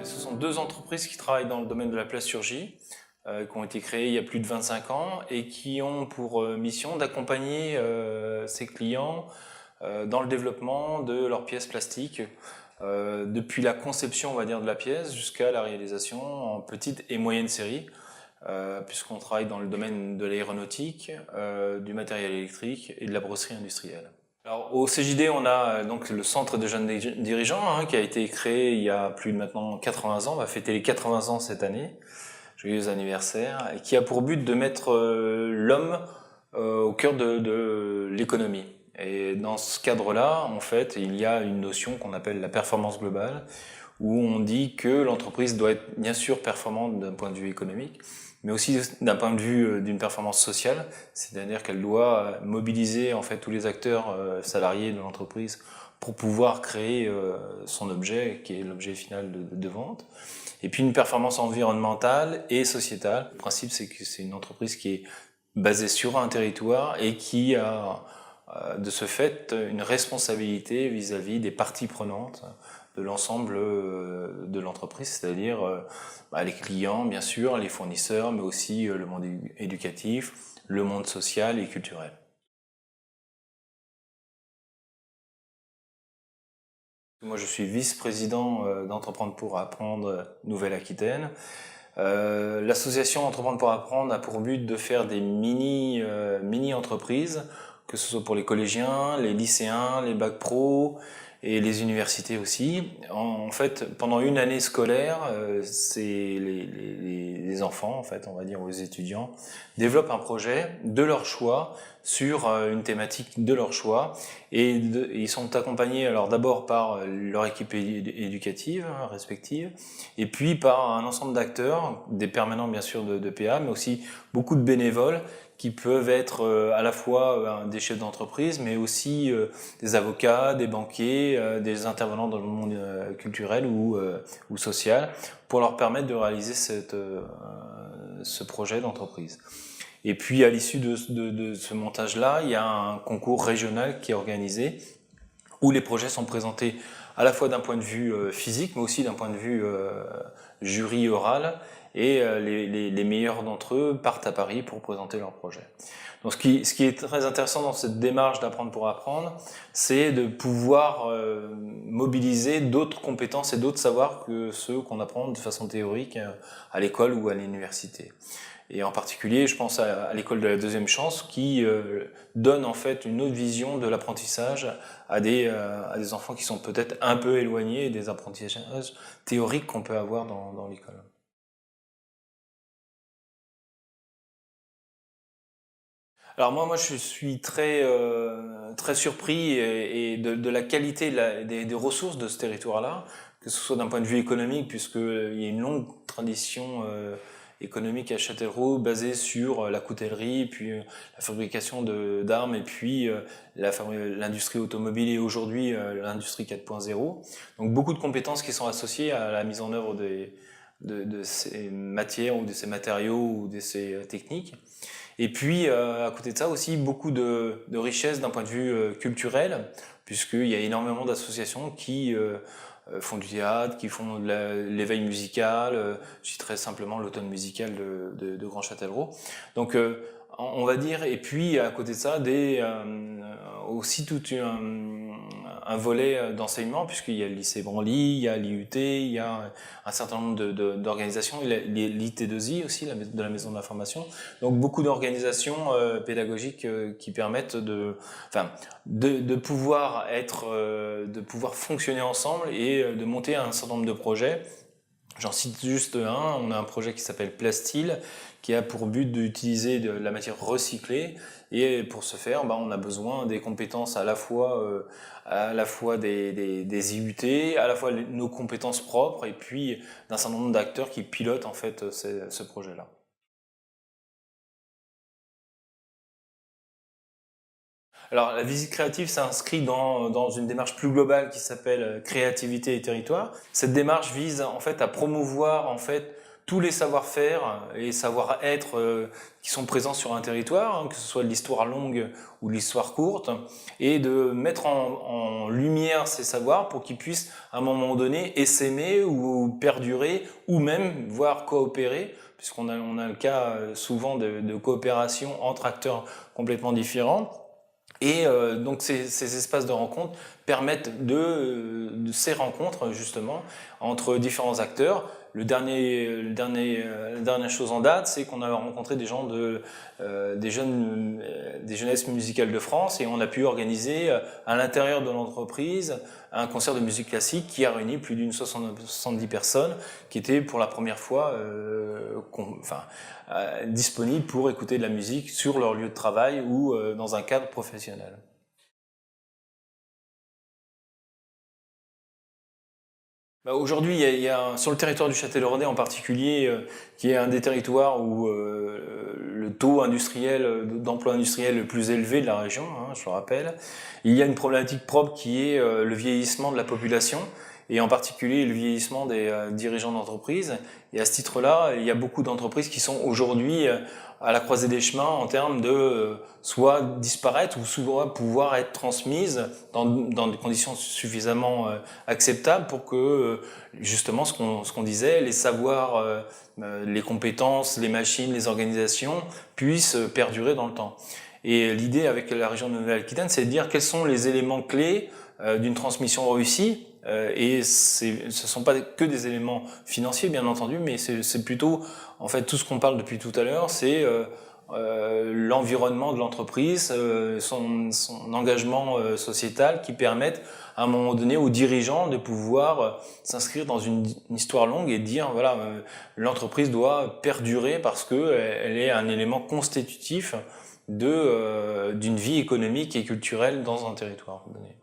Ce sont deux entreprises qui travaillent dans le domaine de la plasturgie, qui ont été créées il y a plus de 25 ans et qui ont pour mission d'accompagner ses clients dans le développement de leurs pièces plastiques, depuis la conception, on va dire, de la pièce jusqu'à la réalisation en petite et moyenne série, puisqu'on travaille dans le domaine de l'aéronautique, du matériel électrique et de la brosserie industrielle. Alors, au CJD, on a donc le centre de jeunes dirigeants qui a été créé il y a plus de maintenant 80 ans, on va fêter les 80 ans cette année, joyeux anniversaire, et qui a pour but de mettre l'homme au cœur de l'économie. Et dans ce cadre-là, en fait, il y a une notion qu'on appelle la performance globale, où on dit que l'entreprise doit être bien sûr performante d'un point de vue économique, mais aussi d'un point de vue d'une performance sociale, c'est-à-dire qu'elle doit mobiliser en fait tous les acteurs salariés de l'entreprise pour pouvoir créer son objet, qui est l'objet final de vente. Et puis une performance environnementale et sociétale. Le principe, c'est que c'est une entreprise qui est basée sur un territoire et qui a de ce fait une responsabilité vis-à-vis des parties prenantes de l'ensemble de l'entreprise, c'est-à-dire les clients, bien sûr, les fournisseurs, mais aussi le monde éducatif, le monde social et culturel. Moi, je suis vice-président d'Entreprendre pour apprendre Nouvelle-Aquitaine. L'association Entreprendre pour apprendre a pour but de faire des mini-entreprises, que ce soit pour les collégiens, les lycéens, les bacs pro et les universités aussi. En fait, pendant une année scolaire, c'est les enfants, en fait, on va dire aux étudiants, développent un projet de leur choix sur une thématique de leur choix et ils sont accompagnés alors d'abord par leur équipe éducative respective et puis par un ensemble d'acteurs, des permanents bien sûr de PA, mais aussi beaucoup de bénévoles qui peuvent être à la fois des chefs d'entreprise, mais aussi des avocats, des banquiers, des intervenants dans le monde culturel ou social, pour leur permettre de réaliser ce projet d'entreprise. Et puis à l'issue de ce montage-là, il y a un concours régional qui est organisé, où les projets sont présentés à la fois d'un point de vue physique, mais aussi d'un point de vue jury oral, et les meilleurs d'entre eux partent à Paris pour présenter leur projet. Donc ce qui est très intéressant dans cette démarche d'apprendre pour apprendre, c'est de pouvoir mobiliser d'autres compétences et d'autres savoirs que ceux qu'on apprend de façon théorique à l'école ou à l'université. Et en particulier, je pense à l'école de la deuxième chance qui donne en fait une autre vision de l'apprentissage à des enfants qui sont peut-être un peu éloignés des apprentissages théoriques qu'on peut avoir dans l'école. Alors moi je suis très surpris de la qualité des ressources de ce territoire-là, que ce soit d'un point de vue économique, puisqu'il y a une longue tradition économique à Châtellerault basée sur la coutellerie, puis la fabrication d'armes, et puis l'industrie automobile et aujourd'hui l'industrie 4.0. Donc beaucoup de compétences qui sont associées à la mise en œuvre de ces matières ou de ces matériaux ou de ces techniques. Et puis, à côté de ça aussi, beaucoup de richesses d'un point de vue culturel, puisqu'il y a énormément d'associations qui font du théâtre, qui font de l'éveil musical, je citerai simplement l'automne musical de Grand Châtellerault. Donc, on va dire, et puis à côté de ça, aussi tout un volet d'enseignement, puisqu'il y a le lycée Branly, il y a l'IUT, il y a un certain nombre d'organisations, l'IT2I aussi, de la maison de l'information. Donc beaucoup d'organisations pédagogiques qui permettent de pouvoir de pouvoir fonctionner ensemble et de monter un certain nombre de projets. J'en cite juste un, on a un projet qui s'appelle Plastil, qui a pour but d'utiliser de la matière recyclée, et pour ce faire, on a besoin des compétences à la fois des IUT, à la fois nos compétences propres, et puis d'un certain nombre d'acteurs qui pilotent en fait ce projet-là. Alors, la visite créative s'inscrit dans une démarche plus globale qui s'appelle créativité et territoire. Cette démarche vise en fait à promouvoir en fait tous les savoir-faire et savoir-être qui sont présents sur un territoire, hein, que ce soit de l'histoire longue ou de l'histoire courte, et de mettre en lumière ces savoirs pour qu'ils puissent à un moment donné essaimer ou perdurer ou même voire coopérer, puisqu'on a le cas souvent de coopération entre acteurs complètement différents. Et donc ces espaces de rencontre permettent de ces rencontres justement entre différents acteurs. La dernière chose en date, c'est qu'on a rencontré des gens des jeunesses musicales de France, et on a pu organiser à l'intérieur de l'entreprise un concert de musique classique qui a réuni plus d'une 70 personnes, qui étaient pour la première fois disponibles pour écouter de la musique sur leur lieu de travail ou dans un cadre professionnel. Aujourd'hui, sur le territoire du Châtelleraudais en particulier, qui est un des territoires où le taux industriel, d'emploi industriel le plus élevé de la région, hein, je le rappelle, il y a une problématique propre qui est le vieillissement de la population, et en particulier le vieillissement des dirigeants d'entreprise. Et à ce titre-là, il y a beaucoup d'entreprises qui sont aujourd'hui à la croisée des chemins en termes de soit disparaître ou soit pouvoir être transmises dans des conditions suffisamment acceptables pour que justement ce qu'on disait, les savoirs, les compétences, les machines, les organisations puissent perdurer dans le temps. Et l'idée avec la région de Nouvelle-Aquitaine, c'est de dire quels sont les éléments clés d'une transmission réussie. Et ce sont pas que des éléments financiers, bien entendu, mais c'est plutôt, en fait, tout ce qu'on parle depuis tout à l'heure, c'est l'environnement de l'entreprise, son engagement sociétal qui permettent à un moment donné aux dirigeants de pouvoir s'inscrire dans une histoire longue et dire voilà, l'entreprise doit perdurer parce que elle est un élément constitutif d'une vie économique et culturelle dans un territoire donné.